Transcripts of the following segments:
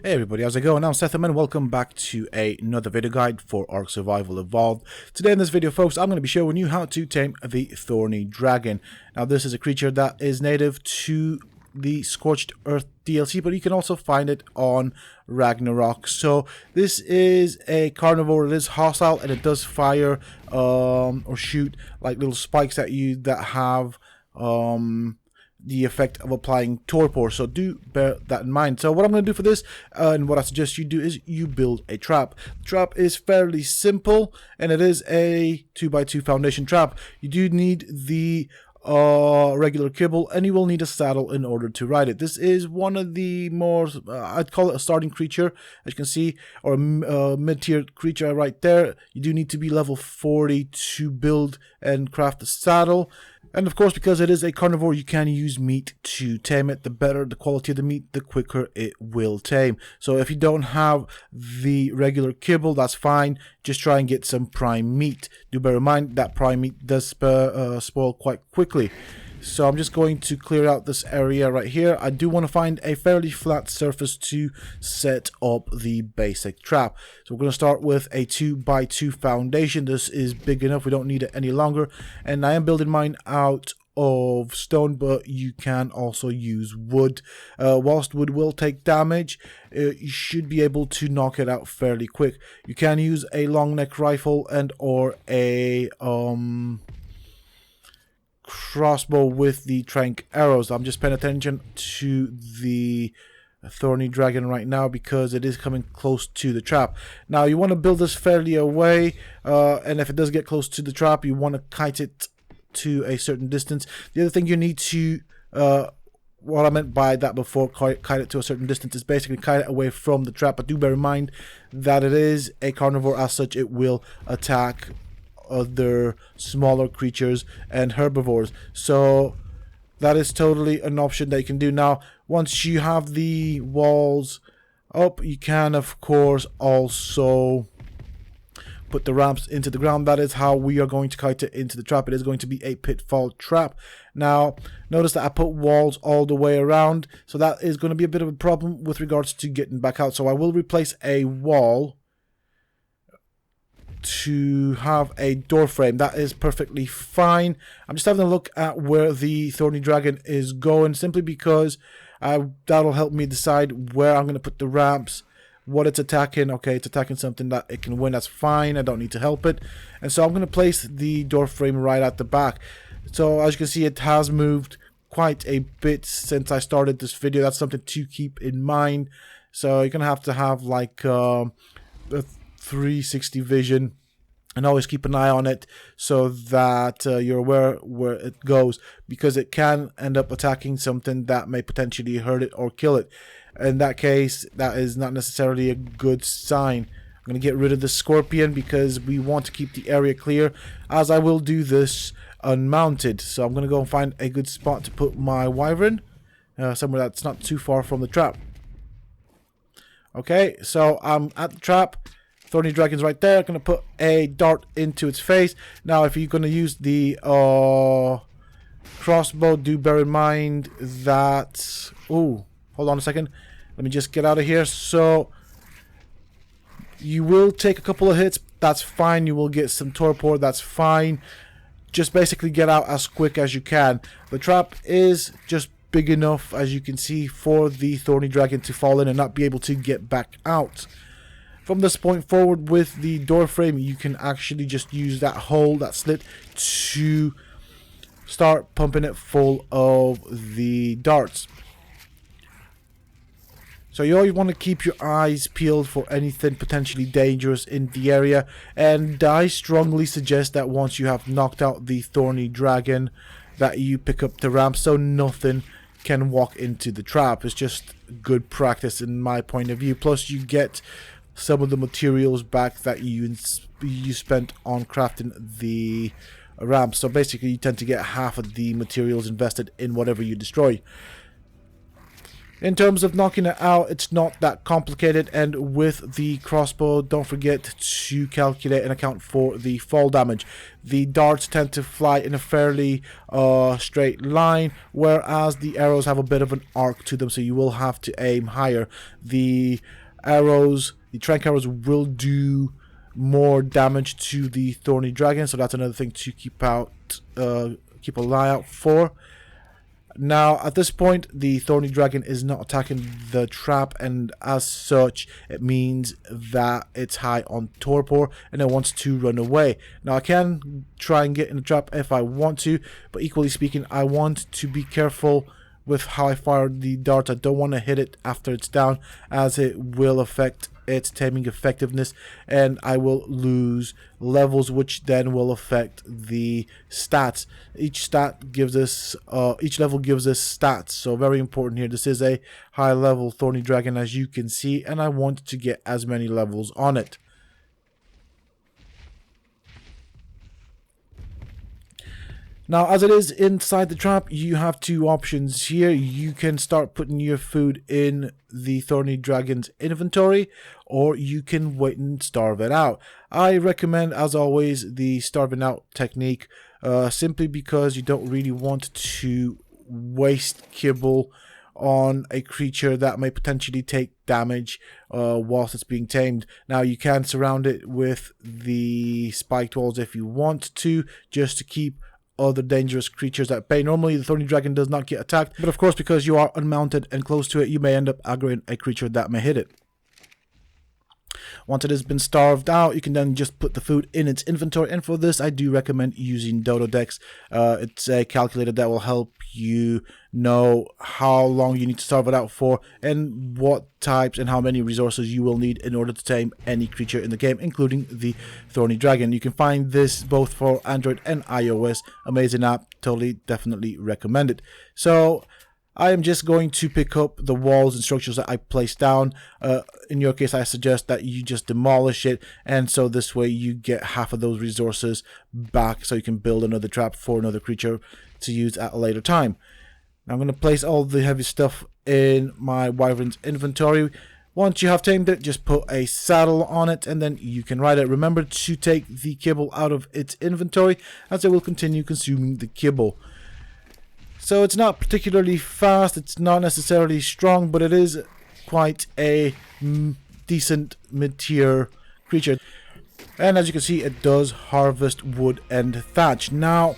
Hey everybody, how's it going? I'm Sethum and welcome back to another video guide for Ark Survival Evolved. Today in this video, folks, I'm going to be showing you how to tame the Thorny Dragon. Now, this is a creature that is native to the Scorched Earth DLC, but you can also find it on Ragnarok. So this is a carnivore. It is hostile and it does fire or shoot like little spikes at you that have the effect of applying torpor, so do bear that in mind. So what I'm going to do for this, and what I suggest you do, is you build a trap. The trap is fairly simple, and it is a 2x2 foundation trap. You do need the regular kibble, and you will need a saddle in order to ride it. This is one of the more, I'd call it a starting creature, as you can see, or a mid-tier creature right there. You do need to be level 40 to build and craft the saddle. And of course, because it is a carnivore, you can use meat to tame it. The better the quality of the meat, the quicker it will tame. So if you don't have the regular kibble, that's fine. Just try and get some prime meat. Do bear in mind that prime meat does spoil quite quickly. So I'm just going to clear out this area right here. I do want to find a fairly flat surface to set up the basic trap. So we're going to start with a 2x2 foundation. This is big enough. We don't need it any longer. And I am building mine out of stone, but you can also use wood. Whilst wood will take damage, you should be able to knock it out fairly quick. You can use a long neck rifle and or a crossbow with the trank arrows. I'm just paying attention to the Thorny Dragon right now because it is coming close to the trap. Now you want to build this fairly away, and if it does get close to the trap, you want to kite it to a certain distance. The other thing you need to what I meant by that before, kite it to a certain distance, is basically kite it away from the trap. But do bear in mind that it is a carnivore. As such, it will attack other smaller creatures and herbivores, so that is totally an option that you can do. Now, once you have the walls up, you can of course also put the ramps into the ground. That is how we are going to kite it into the trap. It is going to be a pitfall trap. Now notice that I put walls all the way around, so that is going to be a bit of a problem with regards to getting back out. So I will replace a wall to have a door frame. That is perfectly fine. I'm just having a look at where the Thorny Dragon is going, simply because that'll help me decide where I'm going to put the ramps, what it's attacking. Okay, it's attacking something that it can win. That's fine. I don't need to help it. And so I'm going to place the door frame right at the back. So as you can see, it has moved quite a bit since I started this video. That's something to keep in mind. So you're going to have like a 360 vision and always keep an eye on it so that you're aware where it goes, because it can end up attacking something that may potentially hurt it or kill it. In that case, that is not necessarily a good sign. I'm going to get rid of the scorpion because we want to keep the area clear, as I will do this unmounted. So I'm going to go and find a good spot to put my wyvern, somewhere that's not too far from the trap. Okay, so I'm at the trap. Thorny Dragon's right there. I'm going to put a dart into its face. Now, if you're going to use the crossbow, do bear in mind that... Ooh, hold on a second. Let me just get out of here. So, you will take a couple of hits. That's fine. You will get some torpor. That's fine. Just basically get out as quick as you can. The trap is just big enough, as you can see, for the Thorny Dragon to fall in and not be able to get back out. From this point forward, with the door frame, you can actually just use that hole, that slit, to start pumping it full of the darts. So you always want to keep your eyes peeled for anything potentially dangerous in the area, and I strongly suggest that once you have knocked out the Thorny Dragon, that you pick up the ramp so nothing can walk into the trap. It's just good practice in my point of view. Plus you get some of the materials back that you spent on crafting the ramp. So basically you tend to get half of the materials invested in whatever you destroy. In terms of knocking it out, it's not that complicated, and with the crossbow, don't forget to calculate and account for the fall damage. The darts tend to fly in a fairly straight line, whereas the arrows have a bit of an arc to them, so you will have to aim higher. The trank arrows will do more damage to the Thorny Dragon, so that's another thing to keep an eye out for. Now, at this point, the Thorny Dragon is not attacking the trap, and as such, it means that it's high on torpor and it wants to run away. Now, I can try and get in the trap if I want to, but equally speaking, I want to be careful with how I fire the dart. I don't want to hit it after it's down, as it will affect its taming effectiveness, and I will lose levels, which then will affect the stats. Each level gives us stats, so very important here. This is a high level Thorny Dragon, as you can see, and I want to get as many levels on it. Now, as it is inside the trap, you have two options here. You can start putting your food in the Thorny Dragon's inventory, or you can wait and starve it out. I recommend, as always, the starving out technique, simply because you don't really want to waste kibble on a creature that may potentially take damage whilst it's being tamed. Now, you can surround it with the spiked walls if you want to, just to keep other dangerous creatures at bay. Normally, the Thorny Dragon does not get attacked, but of course, because you are unmounted and close to it, you may end up aggroing a creature that may hit it. Once it has been starved out, you can then just put the food in its inventory, and for this I do recommend using Dodo Dex. It's a calculator that will help you know how long you need to starve it out for, and what types and how many resources you will need in order to tame any creature in the game, including the Thorny Dragon. You can find this both for Android and iOS. Amazing app, totally, definitely recommend it. So I am just going to pick up the walls and structures that I placed down. In your case, I suggest that you just demolish it, and so this way you get half of those resources back, so you can build another trap for another creature to use at a later time. Now I'm going to place all the heavy stuff in my wyvern's inventory. Once you have tamed it, just put a saddle on it, and then you can ride it. Remember to take the kibble out of its inventory, as it will continue consuming the kibble. So it's not particularly fast, it's not necessarily strong, but it is quite a decent mid-tier creature. And as you can see, it does harvest wood and thatch. Now,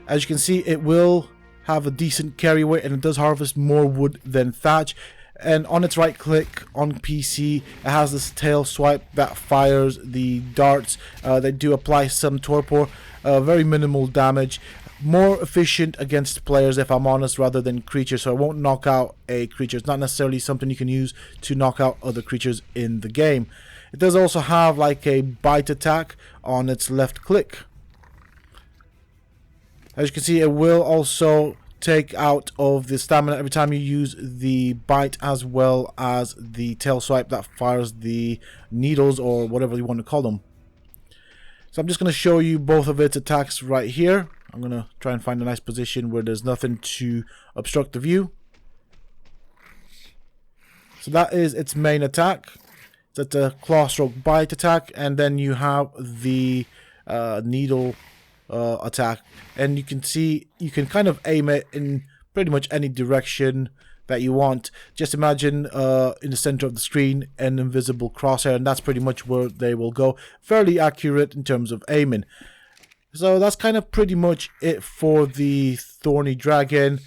as you can see, it will have a decent carry weight, and it does harvest more wood than thatch. And on its right click on PC, it has this tail swipe that fires the darts. They do apply some torpor, very minimal damage. More efficient against players, if I'm honest, rather than creatures, so it won't knock out a creature. It's not necessarily something you can use to knock out other creatures in the game. It does also have like a bite attack on its left click. As you can see, it will also take out of the stamina every time you use the bite, as well as the tail swipe that fires the needles, or whatever you want to call them. So I'm just going to show you both of its attacks right here. I'm going to try and find a nice position where there's nothing to obstruct the view. So that is its main attack. That's a claw stroke bite attack, and then you have the needle attack. And you can see, you can kind of aim it in pretty much any direction that you want. Just imagine in the center of the screen an invisible crosshair, and that's pretty much where they will go. Fairly accurate in terms of aiming. So that's kind of pretty much it for the Thorny Dragon.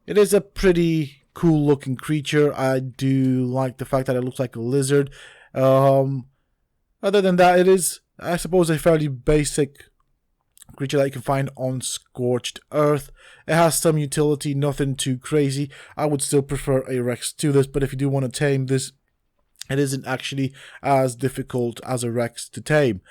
It is a pretty cool looking creature. I do like the fact that it looks like a lizard. Other than that, it is, I suppose, a fairly basic creature that you can find on Scorched Earth. It has some utility, nothing too crazy. I would still prefer a Rex to this, but if you do want to tame this, it isn't actually as difficult as a Rex to tame.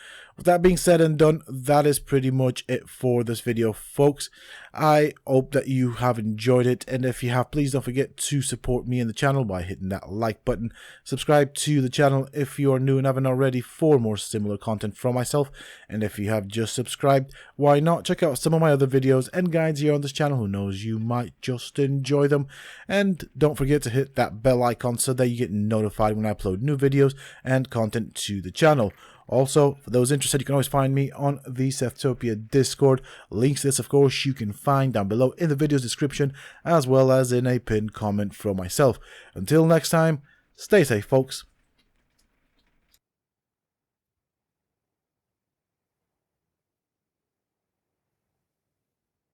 With that being said and done, that is pretty much it for this video, folks. I hope that you have enjoyed it, and if you have, please don't forget to support me and the channel by hitting that like button. Subscribe to the channel if you are new and haven't already for more similar content from myself, and if you have just subscribed, why not check out some of my other videos and guides here on this channel. Who knows, you might just enjoy them. And don't forget to hit that bell icon so that you get notified when I upload new videos and content to the channel. Also, for those interested, you can always find me on the Sethtopia Discord. Links to this, of course, you can find down below in the video's description, as well as in a pinned comment from myself. Until next time, stay safe, folks.